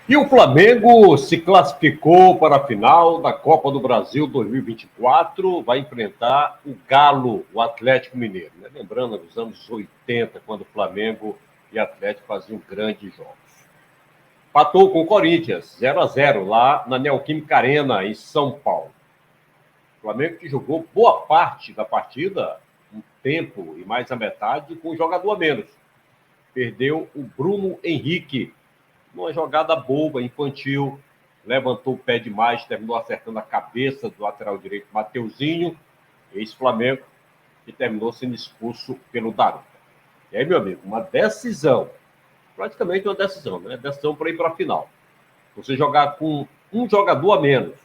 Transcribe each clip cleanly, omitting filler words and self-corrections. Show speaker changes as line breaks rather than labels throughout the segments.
E o Flamengo se classificou para a final da Copa do Brasil 2024, vai enfrentar o Galo, o Atlético Mineiro. Né? Lembrando, nos anos 80, quando o Flamengo e o Atlético faziam grandes jogos. Empatou com o Corinthians, 0-0, lá na Neoquímica Arena, em São Paulo. O Flamengo que jogou boa parte da partida, um tempo e mais a metade, com um jogador a menos. Perdeu o Bruno Henrique, numa jogada boba, infantil, levantou o pé demais, terminou acertando a cabeça do lateral direito Mateuzinho, ex-Flamengo, e terminou sendo expulso pelo Daronco. E aí, meu amigo, uma decisão, praticamente uma decisão, né? Decisão para ir para a final. Você jogar com um jogador a menos,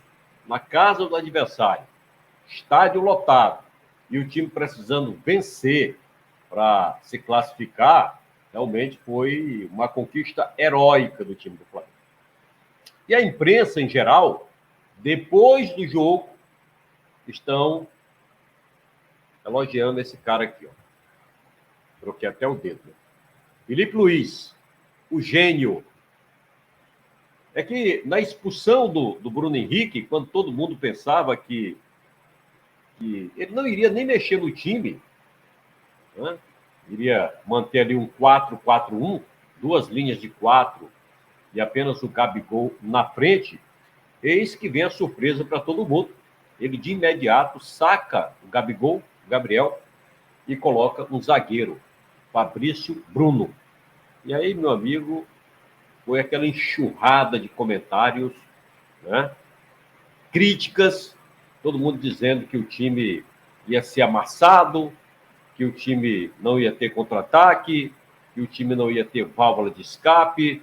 na casa do adversário, estádio lotado, e o time precisando vencer para se classificar, realmente foi uma conquista heróica do time do Flamengo. E a imprensa, em geral, depois do jogo, estão elogiando esse cara aqui, ó. Troquei até o dedo. Né? Felipe Luiz, o gênio. É que na expulsão do Bruno Henrique, quando todo mundo pensava que ele não iria nem mexer no time, né? Iria manter ali um 4-4-1, duas linhas de 4 e apenas o Gabigol na frente, eis que vem a surpresa para todo mundo. Ele de imediato saca o Gabigol, o Gabriel, e coloca um zagueiro, Fabrício Bruno. E aí, meu amigo, foi aquela enxurrada de comentários, né? Críticas, todo mundo dizendo que o time ia ser amassado, que o time não ia ter contra-ataque, que o time não ia ter válvula de escape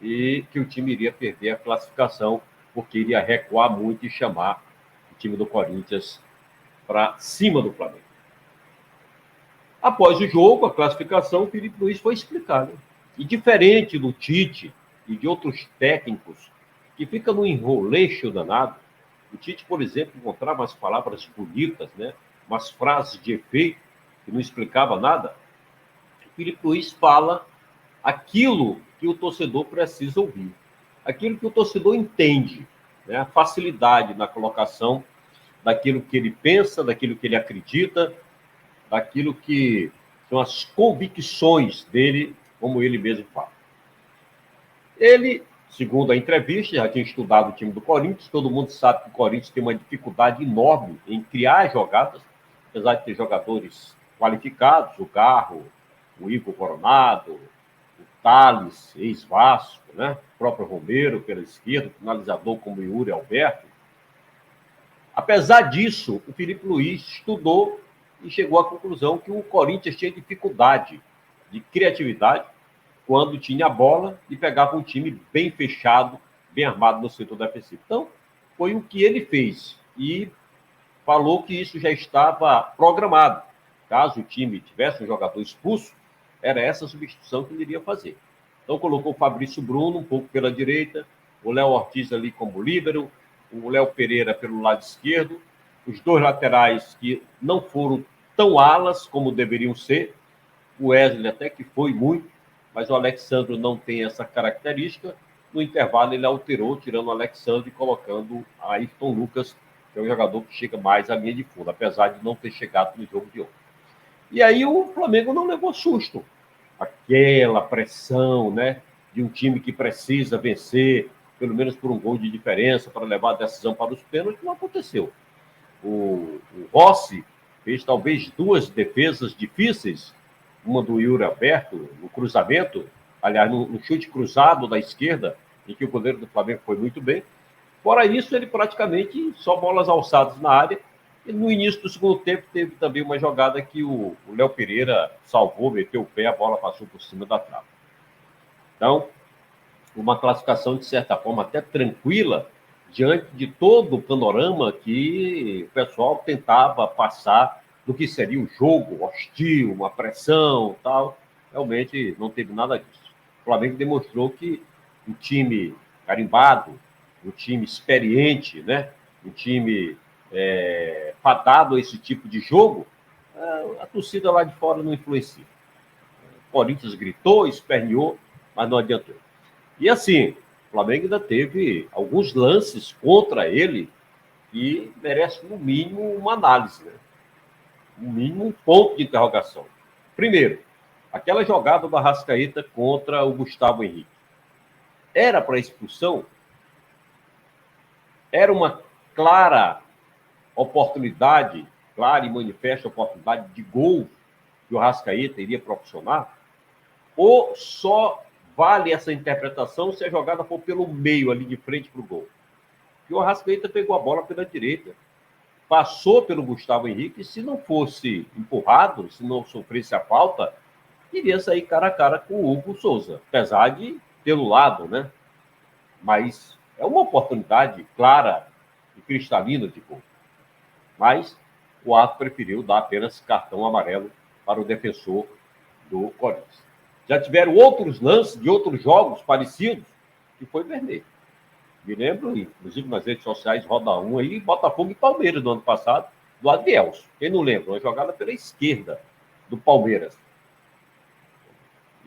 e que o time iria perder a classificação porque iria recuar muito e chamar o time do Corinthians para cima do Flamengo. Após o jogo, a classificação, o Felipe Luiz foi explicar. Né? E diferente do Tite e de outros técnicos que fica no enroleixo danado, o Tite, por exemplo, encontrava umas palavras bonitas, né? Umas frases de efeito, que não explicava nada. O Felipe Luiz fala aquilo que o torcedor precisa ouvir, aquilo que o torcedor entende, né? A facilidade na colocação daquilo que ele pensa, daquilo que ele acredita, daquilo que são as convicções dele, como ele mesmo fala. Ele, segundo a entrevista, já tinha estudado o time do Corinthians, todo mundo sabe que o Corinthians tem uma dificuldade enorme em criar jogadas, apesar de ter jogadores qualificados, o Garro, o Igor Coronado, o Thales, ex-Vasco, né? O próprio Romero pela esquerda, finalizador como o Yuri Alberto. Apesar disso, o Felipe Luiz estudou e chegou à conclusão que o Corinthians tinha dificuldade de criatividade quando tinha a bola e pegava um time bem fechado, bem armado no setor defensivo. Então, foi o que ele fez e falou que isso já estava programado. Caso o time tivesse um jogador expulso, era essa substituição que ele iria fazer. Então, colocou o Fabrício Bruno um pouco pela direita, o Léo Ortiz ali como líbero, o Léo Pereira pelo lado esquerdo, os dois laterais que não foram tão alas como deveriam ser, o Wesley até que foi muito, mas o Alexandre não tem essa característica. No intervalo, ele alterou, tirando o Alexandre e colocando a Ayrton Lucas, que é um jogador que chega mais à linha de fundo, apesar de não ter chegado no jogo de ontem. E aí o Flamengo não levou susto. Aquela pressão, né, de um time que precisa vencer, pelo menos por um gol de diferença, para levar a decisão para os pênaltis, não aconteceu. O Rossi fez talvez duas defesas difíceis, uma do Yuri Alberto, no cruzamento, aliás, no chute cruzado da esquerda, em que o goleiro do Flamengo foi muito bem. Fora isso, ele praticamente só bolas alçadas na área. E no início do segundo tempo, teve também uma jogada que o Léo Pereira salvou, meteu o pé, a bola passou por cima da trave. Então, uma classificação, de certa forma, até tranquila, diante de todo o panorama que o pessoal tentava passar do que seria um jogo hostil, uma pressão tal. Realmente não teve nada disso. O Flamengo demonstrou que um time carimbado, um time experiente, né? Um time fadado a esse tipo de jogo, a torcida lá de fora não influencia. O Corinthians gritou, esperneou, mas não adiantou. E assim, O Flamengo ainda teve alguns lances contra ele que merecem, no mínimo, uma análise, né? No mínimo, um ponto de interrogação. Primeiro, aquela jogada do Arrascaeta contra o Gustavo Henrique. Era para expulsão? Era uma clara oportunidade, clara e manifesta oportunidade de gol que o Arrascaeta iria proporcionar? Ou só vale essa interpretação se a jogada for pelo meio, ali de frente para o gol? E o Arrascaeta pegou a bola pela direita, passou pelo Gustavo Henrique, e se não fosse empurrado, se não sofresse a falta, iria sair cara a cara com o Hugo Souza, apesar de pelo lado, né? Mas é uma oportunidade clara e cristalina de gol. Mas o árbitro preferiu dar apenas cartão amarelo para o defensor do Corinthians. Já tiveram outros lances de outros jogos parecidos que foi vermelho. Me lembro, inclusive nas redes sociais, roda um aí, Botafogo e Palmeiras do ano passado, do Adrielson. Quem não lembra? Uma jogada pela esquerda do Palmeiras.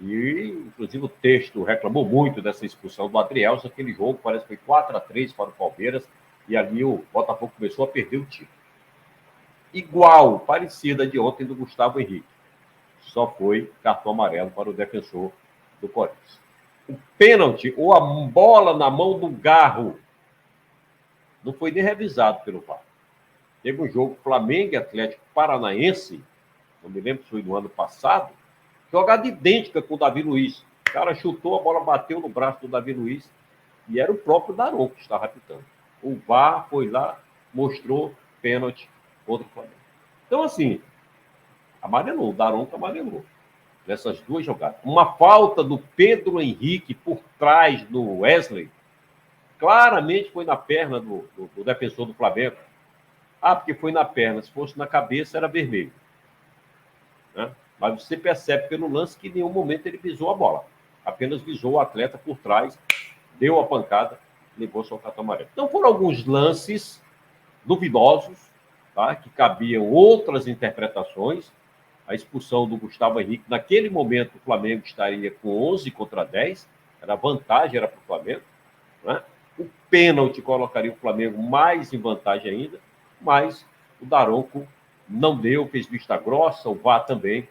E, inclusive, o texto reclamou muito dessa expulsão do Adrielson. Aquele jogo parece que foi 4-3 para o Palmeiras, e ali o Botafogo começou a perder o título. Igual, parecida de ontem do Gustavo Henrique. Só foi cartão amarelo para o defensor do Corinthians. O pênalti, ou a bola na mão do Garro, não foi nem revisado pelo VAR. Teve um jogo Flamengo e Atlético Paranaense, não me lembro se foi no ano passado, jogada idêntica com o Davi Luiz. O cara chutou, a bola bateu no braço do Davi Luiz, e era o próprio Daronco que estava apitando. O VAR foi lá, mostrou pênalti contra o Flamengo. Então, assim, amarelou, o Daronco amarelou nessas duas jogadas. Uma falta do Pedro Henrique por trás do Wesley, claramente foi na perna do defensor do Flamengo. Ah, porque foi na perna. Se fosse na cabeça, era vermelho. Né? Mas você percebe pelo lance que em nenhum momento ele visou a bola. Apenas visou o atleta por trás, deu a pancada, levou seu cartão amarelo. Então foram alguns lances duvidosos, tá? Que cabiam outras interpretações. A expulsão do Gustavo Henrique, naquele momento o Flamengo estaria com 11 contra 10, era vantagem, era para o Flamengo. Né? O pênalti colocaria o Flamengo mais em vantagem ainda, mas o Daronco não deu, fez vista grossa, o VAR também.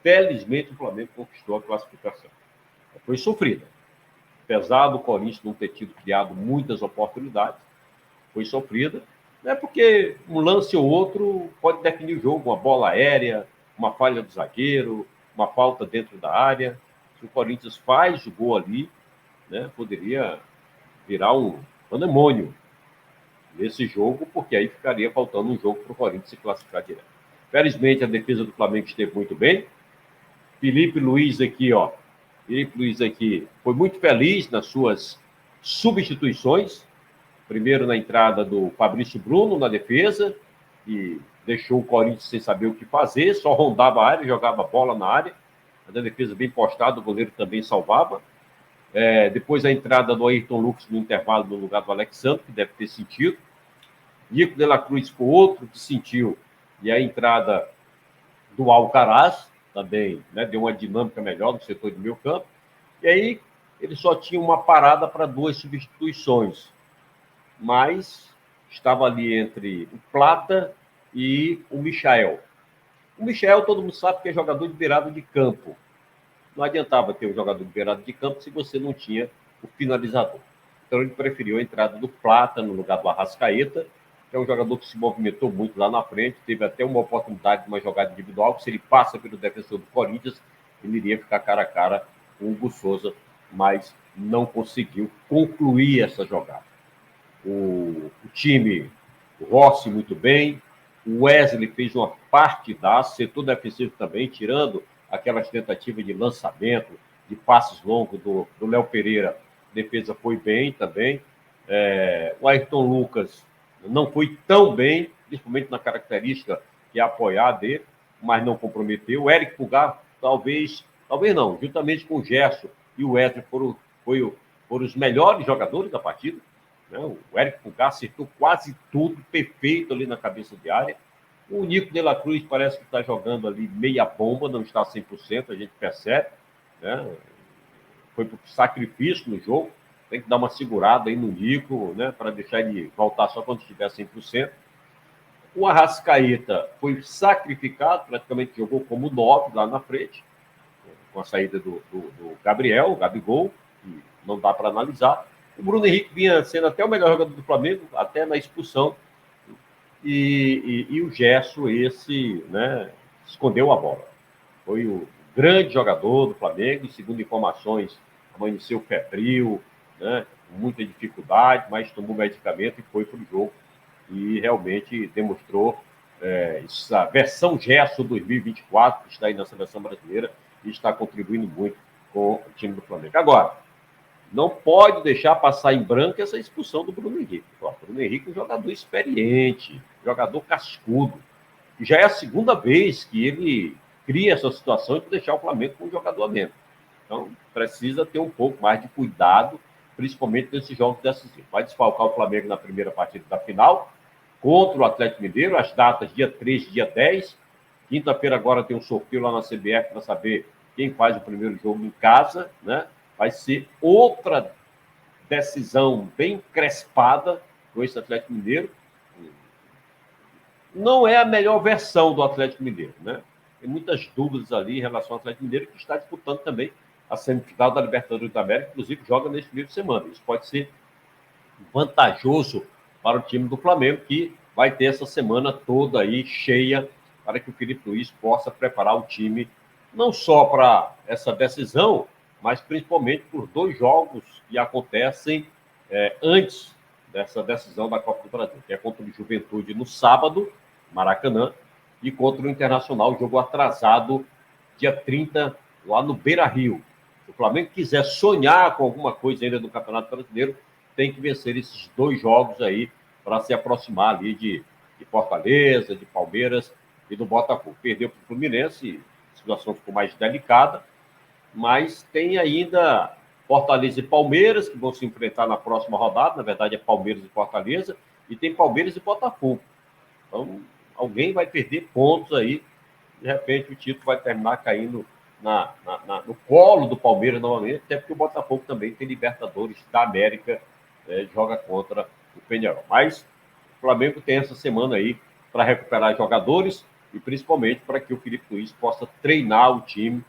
Felizmente o Flamengo conquistou a classificação. Foi sofrida. Apesar do Corinthians não ter tido criado muitas oportunidades, foi sofrida, né? Porque um lance ou outro pode definir o jogo, uma bola aérea, uma falha do zagueiro, uma falta dentro da área. Se o Corinthians faz o gol ali, né, poderia virar um pandemônio nesse jogo, porque aí ficaria faltando um jogo para o Corinthians se classificar direto. Felizmente, a defesa do Flamengo esteve muito bem. Felipe Luiz aqui foi muito feliz nas suas substituições. Primeiro na entrada do Fabrício Bruno na defesa, e deixou o Corinthians sem saber o que fazer, só rondava a área, jogava bola na área. A defesa bem postada, o goleiro também salvava. Depois a entrada do Ayrton Lucas no intervalo no lugar do Alexandre, que deve ter sentido. Nico de la Cruz foi outro que sentiu. E a entrada do Alcaraz também, né, deu uma dinâmica melhor no setor de meio campo. E aí ele só tinha uma parada para duas substituições. Mas estava ali entre o Plata e o Michael. O Michael, todo mundo sabe que é jogador de beirada de campo. Não adiantava ter um jogador de beirada de campo se você não tinha o finalizador. Então ele preferiu a entrada do Plata no lugar do Arrascaeta, que é um jogador que se movimentou muito lá na frente, teve até uma oportunidade de uma jogada individual, que se ele passa pelo defensor do Corinthians, ele iria ficar cara a cara com o Hugo Souza, mas não conseguiu concluir essa jogada. O time, o Rossi muito bem, o Wesley fez uma partidaça, setor defensivo também, tirando aquelas tentativas de lançamento, de passes longos do Léo Pereira, a defesa foi bem também. O Ayrton Lucas não foi tão bem, principalmente na característica que é apoiar dele, mas não comprometeu. O Eric Pulgar, talvez não, juntamente com o Gerson e o Wesley foram os melhores jogadores da partida. Né? O Eric Pulgar acertou quase tudo, perfeito ali na cabeça de área. O Nico de la Cruz parece que está jogando ali meia bomba, não está 100%, a gente percebe. Né? Foi por sacrifício no jogo. tem que dar uma segurada aí no Nico, né, para deixar ele voltar só quando estiver 100%. O Arrascaeta foi sacrificado, praticamente jogou como 9 lá na frente, com a saída do Gabriel, o Gabigol, que não dá para analisar. O Bruno Henrique vinha sendo até o melhor jogador do Flamengo, até na expulsão, e o Gerson, esse, né, escondeu a bola. Foi o grande jogador do Flamengo, e segundo informações, amanheceu febril, né, com muita dificuldade, mas tomou medicamento e foi para o jogo. E realmente demonstrou essa versão Gerson 2024, que está aí na seleção brasileira e está contribuindo muito com o time do Flamengo. Agora, não pode deixar passar em branco essa expulsão do Bruno Henrique. O Bruno Henrique é um jogador experiente, jogador cascudo. E já é a segunda vez que ele cria essa situação de deixar o Flamengo com um jogador a menos. Então, precisa ter um pouco mais de cuidado, principalmente nesses jogos decisivos. Vai desfalcar o Flamengo na primeira partida da final, contra o Atlético Mineiro, as datas dia 3 e dia 10. Quinta-feira agora tem um sorteio lá na CBF para saber quem faz o primeiro jogo em casa, né? Vai ser outra decisão bem crespada com esse Atlético Mineiro. Não é a melhor versão do Atlético Mineiro, né? Tem muitas dúvidas ali em relação ao Atlético Mineiro, que está disputando também a semifinal da Libertadores da América, inclusive joga neste meio de semana. Isso pode ser vantajoso para o time do Flamengo, que vai ter essa semana toda aí cheia para que o Filipe Luís possa preparar o time não só para essa decisão, mas principalmente por 2 jogos que acontecem antes dessa decisão da Copa do Brasil, que é contra o Juventude no sábado, Maracanã, e contra o Internacional, jogo atrasado, dia 30, lá no Beira-Rio. Se o Flamengo quiser sonhar com alguma coisa ainda no Campeonato Brasileiro, tem que vencer esses 2 jogos aí para se aproximar ali de Fortaleza, de Palmeiras e do Botafogo. Perdeu para o Fluminense, a situação ficou mais delicada, mas tem ainda Fortaleza e Palmeiras, que vão se enfrentar na próxima rodada. Na verdade, é Palmeiras e Fortaleza, e tem Palmeiras e Botafogo. Então, alguém vai perder pontos aí. De repente, o título vai terminar caindo no colo do Palmeiras novamente, até porque o Botafogo também tem Libertadores da América, joga contra o Peñarol. Mas o Flamengo tem essa semana aí para recuperar jogadores e principalmente para que o Filipe Luís possa treinar o time,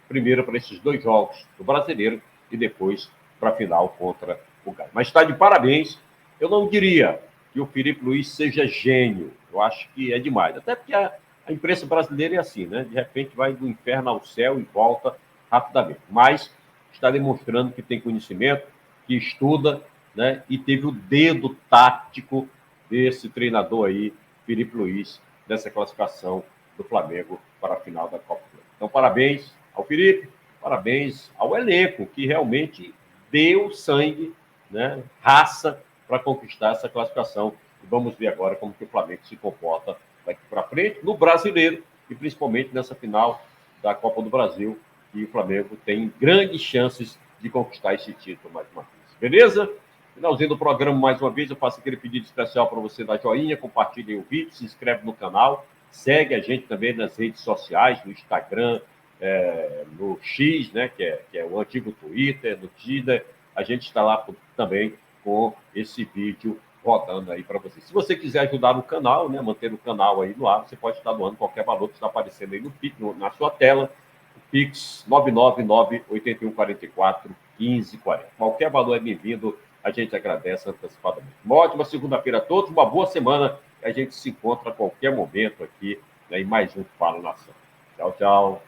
primeiro para esses 2 jogos do Brasileiro e depois para a final contra o Galo. Mas está de parabéns. Eu não diria que o Filipe Luís seja gênio. Eu acho que é demais. Até porque a imprensa brasileira é assim, né? De repente vai do inferno ao céu e volta rapidamente. Mas está demonstrando que tem conhecimento, que estuda, né? E teve o dedo tático desse treinador aí, Filipe Luís, dessa classificação do Flamengo para a final da Copa do Mundo. Então, parabéns ao Filipe, parabéns ao elenco, que realmente deu sangue, né? Raça, para conquistar essa classificação. E vamos ver agora como que o Flamengo se comporta daqui para frente, no Brasileiro, e principalmente nessa final da Copa do Brasil, que o Flamengo tem grandes chances de conquistar esse título mais uma vez. Beleza? Finalzinho do programa, mais uma vez, eu faço aquele pedido especial para você dar joinha, compartilhe o vídeo, se inscreve no canal, segue a gente também nas redes sociais, no Instagram, no X, né, que é o antigo Twitter, no Twitter. A gente está lá também com esse vídeo rodando aí para você. Se você quiser ajudar no canal, né, manter o canal aí no ar, você pode estar doando qualquer valor que está aparecendo aí na sua tela. O Pix 999-8144-1540. Qualquer valor é bem-vindo, a gente agradece antecipadamente. Uma ótima segunda-feira a todos, uma boa semana, e a gente se encontra a qualquer momento aqui, né, em mais um Fala Nação. Tchau, tchau.